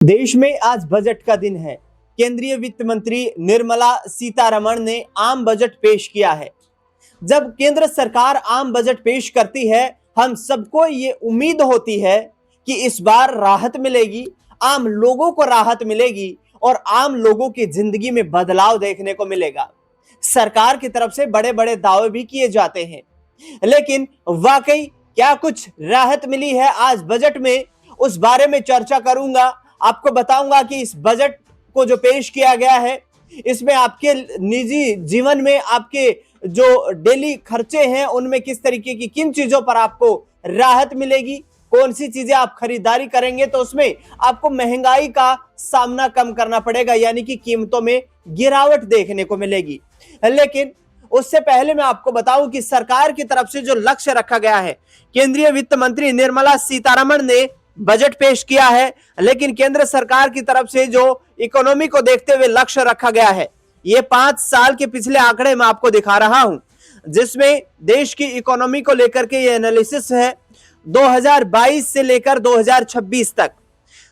देश में आज बजट का दिन है। केंद्रीय वित्त मंत्री निर्मला सीतारमण ने आम बजट पेश किया है। जब केंद्र सरकार आम बजट पेश करती है, हम सबको ये उम्मीद होती है कि इस बार राहत मिलेगी, आम लोगों को राहत मिलेगी और आम लोगों की जिंदगी में बदलाव देखने को मिलेगा। सरकार की तरफ से बड़े बड़े दावे भी किए जाते हैं, लेकिन वाकई क्या कुछ राहत मिली है आज बजट में, उस बारे में चर्चा करूंगा। आपको बताऊंगा कि इस बजट को जो पेश किया गया है, इसमें आपके निजी जीवन में आपके जो डेली खर्चे हैं उनमें किस तरीके की किन चीजों पर आपको राहत मिलेगी, कौन सी चीजें आप खरीदारी करेंगे तो उसमें आपको महंगाई का सामना कम करना पड़ेगा, यानी कि कीमतों में गिरावट देखने को मिलेगी। लेकिन उससे पहले मैं आपको बताऊं कि सरकार की तरफ से जो लक्ष्य रखा गया है, केंद्रीय वित्त मंत्री निर्मला सीतारमण ने बजट पेश किया है, लेकिन केंद्र सरकार की तरफ से जो इकोनॉमी को देखते हुए लक्ष्य रखा गया है, ये 5 साल के पिछले आंकड़े मैं आपको दिखा रहा हूं, जिसमें देश की इकोनॉमी को लेकर के ये एनालिसिस है 2022 से लेकर 2026 तक।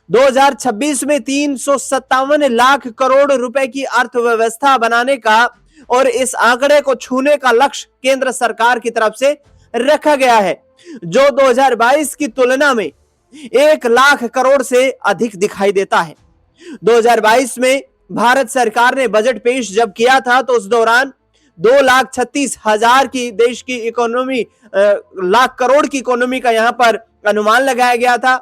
2026 में 357 लाख करोड़ रुपए की अर्थव्यवस्था बनाने का और इस आंकड़े को छूने का लक्ष्य केंद्र सरकार की तरफ से रखा गया है, जो 2022 की तुलना में 1 लाख करोड़ से अधिक दिखाई देता है। 2022 में भारत सरकार ने बजट पेश जब किया था तो उस दौरान 2,36,000 की देश की इकोनॉमी, लाख करोड़ की इकोनॉमी का यहां पर अनुमान लगाया गया था।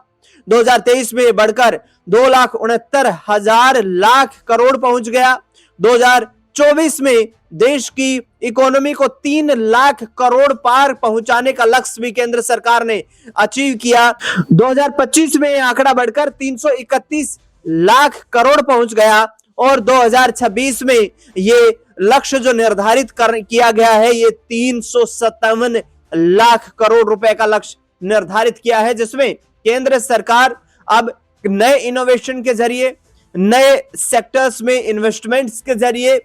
2023 में बढ़कर 2,69,000 लाख करोड़ पहुंच गया। 2024 में देश की इकोनॉमी को 3 लाख करोड़ पार पहुंचाने का लक्ष्य भी केंद्र सरकार ने अचीव किया। 2025 में यह आंकड़ा बढ़कर 331 लाख करोड़ पहुंच गया और 2026 में ये लक्ष्य जो निर्धारित किया गया है, ये 357 लाख करोड़ रुपए का लक्ष्य निर्धारित किया है, जिसमें केंद्र सरकार अब नए इनोवेशन के जरिए, नए सेक्टर्स में इन्वेस्टमेंट्स के जरिए,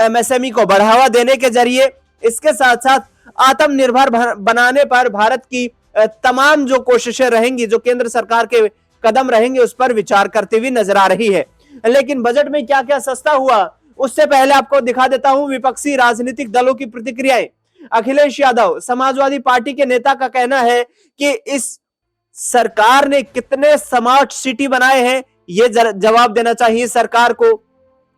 एमएसएमई को बढ़ावा देने के जरिए, इसके साथ साथ आत्मनिर्भर बनाने पर भारत की तमाम जो कोशिशें रहेंगी, जो केंद्र सरकार के कदम रहेंगे, उस पर विचार करते हुए नजर आ रही है। लेकिन बजट में क्या क्या सस्ता हुआ, उससे पहले आपको दिखा देता हूं विपक्षी राजनीतिक दलों की प्रतिक्रियाएं। अखिलेश यादव, समाजवादी पार्टी के नेता, का कहना है कि इस सरकार ने कितने स्मार्ट सिटी बनाए हैं, ये जवाब देना चाहिए सरकार को।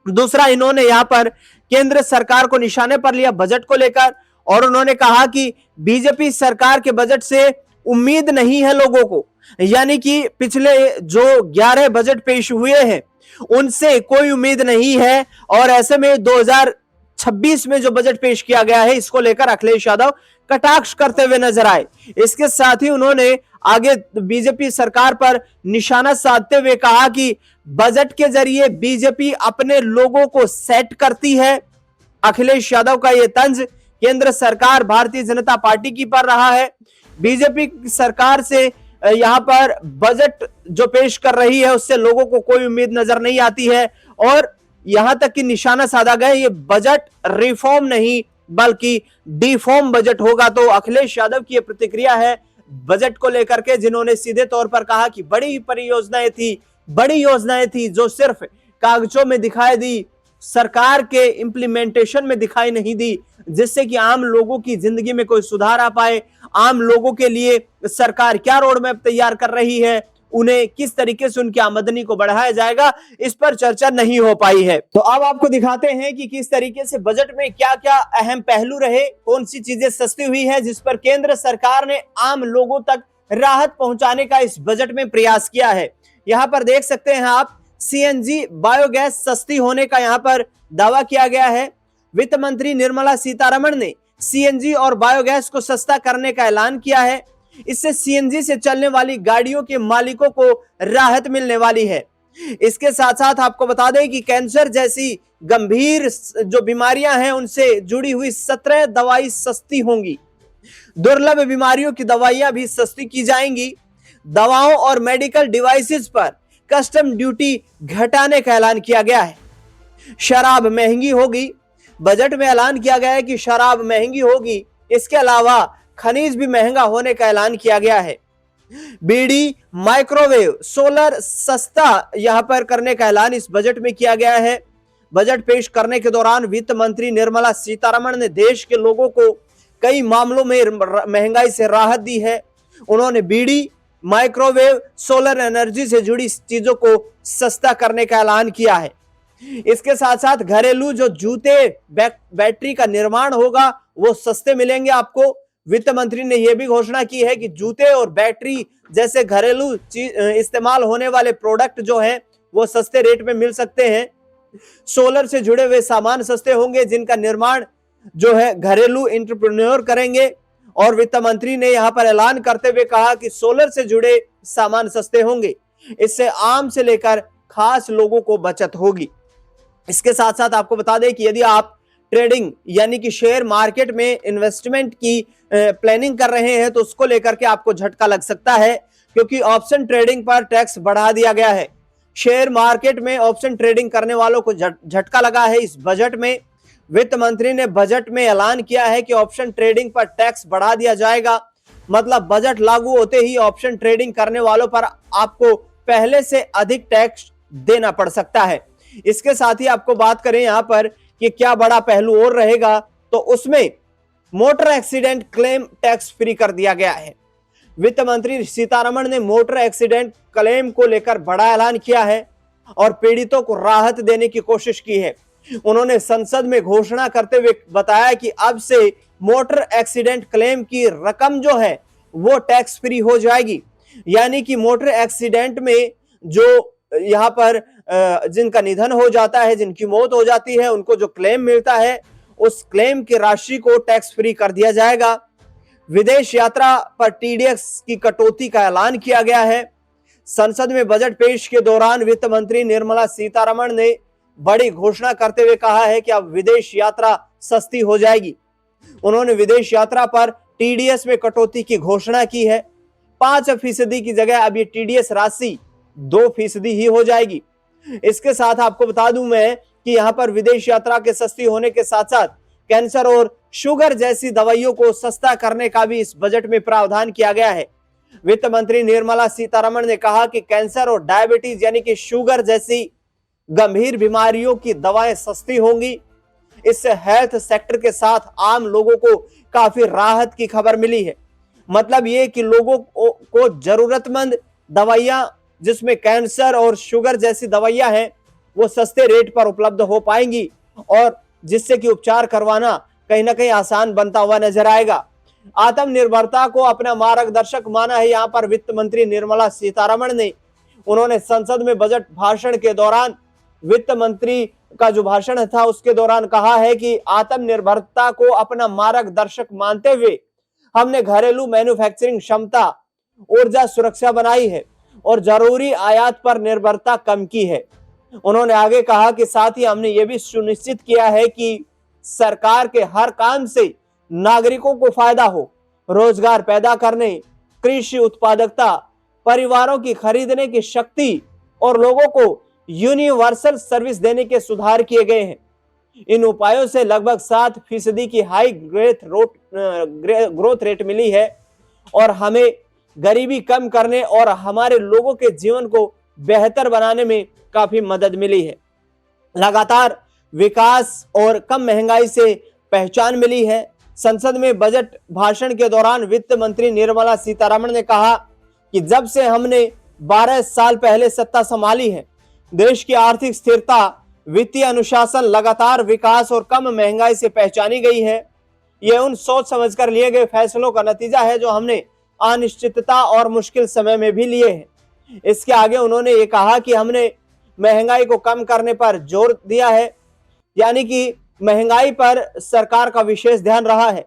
दूसरा, इन्होंने यहां पर केंद्र सरकार को निशाने पर लिया बजट को लेकर, और उन्होंने कहा कि बीजेपी सरकार के बजट से उम्मीद नहीं है लोगों को, यानी कि पिछले जो 11 बजट पेश हुए हैं उनसे कोई उम्मीद नहीं है, और ऐसे में 2026 में जो बजट पेश किया गया है, इसको लेकर अखिलेश यादव कटाक्ष करते हुए नजर आए। इसके साथ ही उन्होंने आगे बीजेपी सरकार पर निशाना साधते हुए कहा कि बजट के जरिए बीजेपी अपने लोगों को सेट करती है। अखिलेश यादव का यह तंज केंद्र सरकार भारतीय जनता पार्टी की पर रहा है। बीजेपी सरकार से यहां पर बजट जो पेश कर रही है उससे लोगों को कोई उम्मीद नजर नहीं आती है, और यहां तक कि निशाना साधा गया ये बजट रिफॉर्म नहीं बल्कि डिफॉर्म बजट होगा। तो अखिलेश यादव की यह प्रतिक्रिया है बजट को लेकर के, जिन्होंने सीधे तौर पर कहा कि बड़ी परियोजनाएं थी, बड़ी योजनाएं थी जो सिर्फ कागजों में दिखाई दी, सरकार के इंप्लीमेंटेशन में दिखाई नहीं दी, जिससे कि आम लोगों की जिंदगी में कोई सुधार आ पाए। आम लोगों के लिए सरकार क्या रोड मैप तैयार कर रही है, उन्हें किस तरीके से उनकी आमदनी को बढ़ाया जाएगा, इस पर चर्चा नहीं हो पाई है। तो अब आपको दिखाते हैं कि किस तरीके से बजट में क्या क्या अहम पहलू रहे, कौन सी चीजें सस्ती हुई है, जिस पर केंद्र सरकार ने आम लोगों तक राहत पहुंचाने का इस बजट में प्रयास किया है। यहां पर देख सकते हैं आप, सीएनजी बायोगैस सस्ती होने का यहां पर दावा किया गया है। वित्त मंत्री निर्मला सीतारमण ने सीएनजी और बायोगैस को सस्ता करने का ऐलान किया है। इससे सीएनजी से चलने वाली गाड़ियों के मालिकों को राहत मिलने वाली है। इसके साथ साथ आपको बता दें कि कैंसर जैसी गंभीर जो बीमारियां हैं उनसे जुड़ी हुई 17 दवाई सस्ती होंगी। दुर्लभ बीमारियों की दवाइयां भी सस्ती की जाएंगी। दवाओं और मेडिकल डिवाइसेस पर कस्टम ड्यूटी घटाने का ऐलान किया गया है। शराब महंगी होगी, बजट में ऐलान किया गया है कि शराब महंगी होगी। इसके अलावा खनिज भी महंगा होने का ऐलान किया गया है। बीड़ी, माइक्रोवेव, सोलर सस्ता यहां पर करने का ऐलान इस बजट में किया गया है। बजट पेश करने के दौरान वित्त मंत्री निर्मला सीतारमण ने देश के लोगों को कई मामलों में महंगाई से राहत दी है। उन्होंने बीड़ी, माइक्रोवेव, सोलर एनर्जी से जुड़ी चीजों को सस्ता करने का ऐलान किया है। इसके साथ साथ घरेलू जो जूते, बैटरी का निर्माण होगा वो सस्ते मिलेंगे आपको। वित्त मंत्री ने यह भी घोषणा की है कि जूते और बैटरी जैसे घरेलू इस्तेमाल होने वाले प्रोडक्ट जो हैं वो सस्ते रेट में मिल सकते हैं। सोलर से जुड़े हुए सामान सस्ते होंगे जिनका निर्माण जो है घरेलू एंटरप्रेन्योर करेंगे। और वित्त मंत्री ने यहां पर ऐलान करते हुए कहा कि सोलर से जुड़े सामान सस्ते होंगे, इससे आम से लेकर खास लोगों को बचत होगी। इसके साथ साथ आपको बता दें कि यदि आप ट्रेडिंग यानी कि शेयर मार्केट में इन्वेस्टमेंट की प्लानिंग कर रहे हैं तो उसको लेकर के आपको झटका लग सकता है, क्योंकि ऑप्शन ट्रेडिंग पर टैक्स बढ़ा दिया गया है। शेयर मार्केट में ऑप्शन ट्रेडिंग करने वालों को झटका लगा है। इस बजट में वित्त मंत्री ने बजट में ऐलान किया है कि ऑप्शन ट्रेडिंग पर टैक्स बढ़ा दिया जाएगा। मतलब बजट लागू होते ही ऑप्शन ट्रेडिंग करने वालों पर आपको पहले से अधिक टैक्स देना पड़ सकता है। इसके साथ ही आपको बात करें यहां पर कि क्या बड़ा पहलू और रहेगा, तो उसमें motor accident claim tax free कर दिया गया है। वित्त मंत्री सीतारमण ने मोटर एक्सीडेंट क्लेम को लेकर बड़ा ऐलान किया है और पीड़ितों को राहत देने की कोशिश की है। उन्होंने संसद में घोषणा करते हुए बताया कि अब से मोटर एक्सीडेंट क्लेम की रकम जो है वो टैक्स फ्री हो जाएगी। यानी कि मोटर एक्सीडेंट में जो यहाँ पर जिनका निधन हो जाता है, जिनकी मौत हो जाती है, उनको जो क्लेम मिलता है उस क्लेम की राशि को टैक्स फ्री कर दिया जाएगा। विदेश यात्रा पर टीडीएस की कटौती का ऐलान किया गया है। संसद में बजट पेश के दौरान वित्त मंत्री निर्मला सीतारमण ने बड़ी घोषणा करते हुए कहा है कि अब विदेश यात्रा सस्ती हो जाएगी। उन्होंने विदेश यात्रा पर टीडीएस में कटौती की घोषणा की है। 5% की जगह अब ये टीडीएस राशि 2% ही हो जाएगी। इसके साथ आपको बता दूं मैं कि यहाँ पर विदेश यात्रा के सस्ती होने के साथ साथ कैंसर और शुगर जैसी दवाइयों को सस्ता करने का भी इस बजट में प्रावधान किया गया है। वित्त मंत्री निर्मला सीतारमण ने कहा कि कैंसर और डायबिटीज यानी कि शुगर जैसी गंभीर बीमारियों की दवाएं सस्ती होंगी। इससे हेल्थ सेक्टर के साथ आम लोगों को काफी राहत की खबर मिली है। मतलब ये कि लोगों को जरूरतमंद दवाइयां जिसमें कैंसर और शुगर जैसी दवाइयां हैं वो सस्ते रेट पर उपलब्ध हो पाएंगी और जिससे कि उपचार करवाना कहीं ना कहीं आसान बनता हुआ नजर आएगा। आत्मनिर्भरता को अपना मार्गदर्शक माना है यहाँ पर वित्त मंत्री निर्मला सीतारमण ने। उन्होंने संसद में बजट भाषण के दौरान वित्त मंत्री का जो भाषण था उसके दौरान कहा है कि आत्मनिर्भरता को अपना मार्गदर्शक मानते हुए हमने घरेलू मैन्युफैक्चरिंग क्षमता, ऊर्जा सुरक्षा बनाई है और जरूरी आयात पर निर्भरता कम की है। उन्होंने आगे कहा कि साथ ही हमने ये भी सुनिश्चित किया है कि सरकार के हर काम से नागरिकों को फायदा हो, रोजगार पैदा करने, कृषि उत्पादकता, परिवारों की खरीदने की शक्ति और लोगों को यूनिवर्सल सर्विस देने के सुधार किए गए हैं। इन उपायों से लगभग 7% की हाई ग्रोथ रेट मिली है और हमें गरीबी कम करने और हमारे लोगों के जीवन को बेहतर बनाने में काफी मदद मिली है। लगातार विकास और कम महंगाई से पहचान मिली है। संसद में बजट भाषण के दौरान वित्त मंत्री निर्मला सीतारमण ने कहा कि जब से हमने 12 साल पहले सत्ता संभाली है, देश की आर्थिक स्थिरता, वित्तीय अनुशासन, लगातार विकास और कम महंगाई से पहचानी गई है। यह उन सोच समझकर लिए गए फैसलों का नतीजा है जो हमने अनिश्चितता और मुश्किल समय में भी लिए हैं। इसके आगे उन्होंने ये कहा कि हमने महंगाई को कम करने पर जोर दिया है, यानी कि महंगाई पर सरकार का विशेष ध्यान रहा है।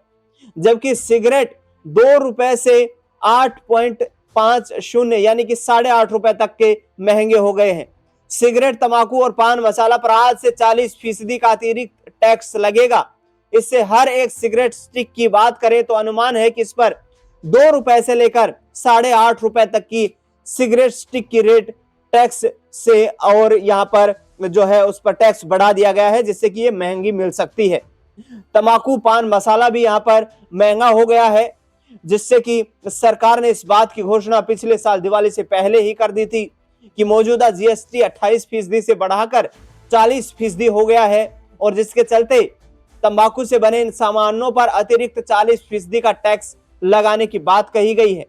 जबकि सिगरेट 2 रुपए से 8.50 यानी कि 8.5 रुपए तक के महंगे हो गए हैं। सिगरेट, तंबाकू और पान मसाला पर आज से 40% का अतिरिक्त टैक्स लगेगा। इससे हर एक सिगरेट स्टिक की बात करें तो अनुमान है कि इस पर 2 रुपए से लेकर 8.5 रुपए तक की सिगरेट स्टिक की रेट टैक्स से और यहाँ पर जो है उस पर टैक्स बढ़ा दिया गया है, जिससे कि ये महंगी मिल सकती है। तंबाकू, पान मसाला भी यहाँ पर महंगा हो गया है। जिससे कि सरकार ने इस बात की घोषणा पिछले साल दिवाली से पहले ही कर दी थी कि मौजूदा जीएसटी 28% से बढ़ाकर 40% हो गया है, और जिसके चलते तंबाकू से बने इन सामानों पर अतिरिक्त 40% का टैक्स लगाने की बात कही गई है।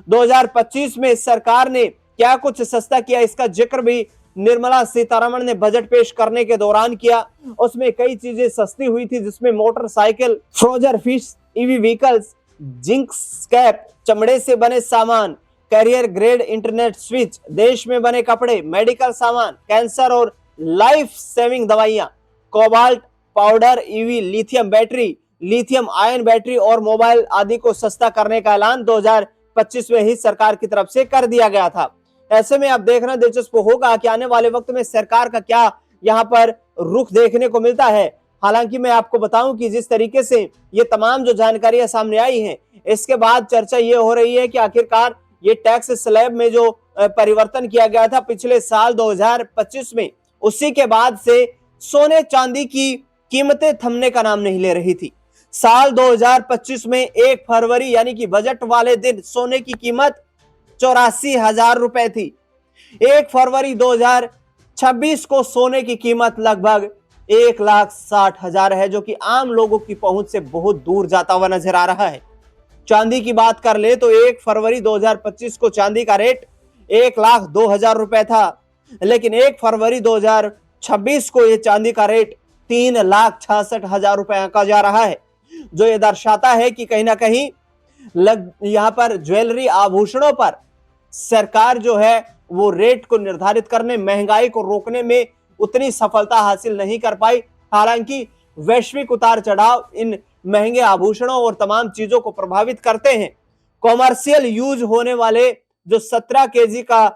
2025 में सरकार ने क्या कुछ सस्ता किया, इसका जिक्र भी निर्मला सीतारमण ने बजट पेश करने के दौरान किया। उसमें कई चीजें सस्ती हुई थी, जिसमें motorcycle, frozen fish, EV vehicles, zinc scrap, चमड़े से बने सामान, कैरियर ग्रेड इंटरनेट स्विच, देश में बने कपड़े, मेडिकल सामान, कैंसर और लाइफ सेविंग दवाइयां, cobalt powder, EV lithium battery, lithium ion battery और मोबाइल आदि को सस्ता करने का ऐलान 2025 में ही सरकार की तरफ से कर दिया गया था। ऐसे में अब देखना दिलचस्प होगा कि आने वाले वक्त में सरकार का क्या यहाँ पर रुख देखने को मिलता है। हालांकि मैं आपको बताऊं कि जिस तरीके से ये तमाम जो जानकारियां सामने आई हैं, इसके बाद चर्चा ये हो रही है कि आखिरकार ये टैक्स स्लैब में जो परिवर्तन किया गया था पिछले साल 2025 में, उसी के बाद से सोने चांदी की कीमतें थमने का नाम नहीं ले रही थी। साल 2025 में 1 फरवरी यानी कि बजट वाले दिन सोने की कीमत 84,000 रुपए थी। 1 फरवरी 2026 को सोने की कीमत लगभग 1,60,000 है, जो कि आम लोगों की पहुंच से बहुत दूर जाता हुआ नजर आ रहा है। चांदी की बात कर ले तो 1 फरवरी 2025 को चांदी का रेट 1,02,000 रुपए था, लेकिन 1 फरवरी 2026 को यह चांदी का रेट 3,66,000 रुपए आंका जा रहा है, जो ये दर्शाता है कि कहीं ना कहीं यहां पर ज्वेलरी आभूषणों पर सरकार जो है वो रेट को निर्धारित करने, महंगाई को रोकने में उतनी सफलता हासिल नहीं कर पाई। हालांकि वैश्विक उतार चढ़ाव इन महंगे आभूषणों और तमाम चीजों को प्रभावित करते हैं। कॉमर्शियल यूज होने वाले जो 17 केजी का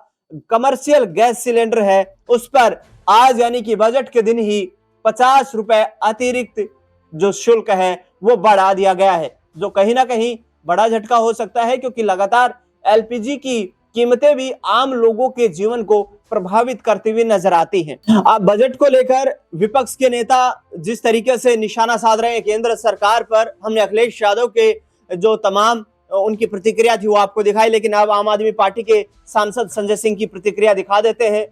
कमर्शियल गैस सिलेंडर है, उस पर आज यानी कि बजट के दिन ही 50 रुपए अतिरिक्त जो शुल्क है वो बढ़ा दिया गया है, जो कहीं ना कहीं बड़ा झटका हो सकता है, क्योंकि लगातार एलपीजी की कीमतें भी आम लोगों के जीवन को प्रभावित करती हुई नजर आती हैं। अब बजट को लेकर विपक्ष के नेता जिस तरीके से निशाना साध रहे हैं केंद्र सरकार पर, हमने अखिलेश यादव के जो तमाम उनकी प्रतिक्रिया थी वो आपको दिखाई, लेकिन अब आम आदमी पार्टी के सांसद संजय सिंह की प्रतिक्रिया दिखा देते हैं।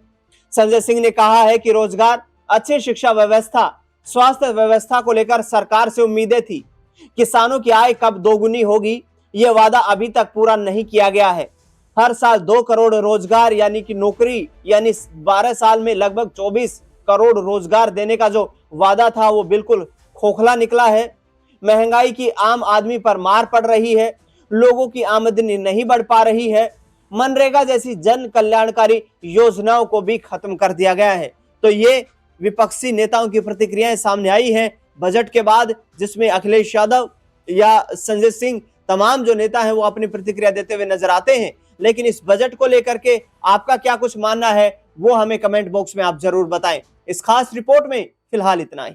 संजय सिंह ने कहा है कि रोजगार, अच्छी शिक्षा व्यवस्था, स्वास्थ्य व्यवस्था को लेकर सरकार से उम्मीदें थी। किसानों की आय कब दोगुनी होगी, यह वादा अभी तक पूरा नहीं किया गया है। हर साल 2 करोड़ रोजगार यानी कि नौकरी, यानी 12 साल में लगभग 24 करोड़ रोजगार देने का जो वादा था वो बिल्कुल खोखला निकला है। महंगाई की आम आदमी पर मार पड़ रही है, लोगों की आमदनी नहीं बढ़ पा रही है। मनरेगा जैसी जन कल्याणकारी योजनाओं को भी खत्म कर दिया गया है। तो ये विपक्षी नेताओं की प्रतिक्रियाएं सामने आई हैं बजट के बाद, जिसमें अखिलेश यादव या संजय सिंह, तमाम जो नेता हैं वो अपनी प्रतिक्रिया देते हुए नजर आते हैं। लेकिन इस बजट को लेकर के आपका क्या कुछ मानना है वो हमें कमेंट बॉक्स में आप जरूर बताएं। इस खास रिपोर्ट में फिलहाल इतना ही।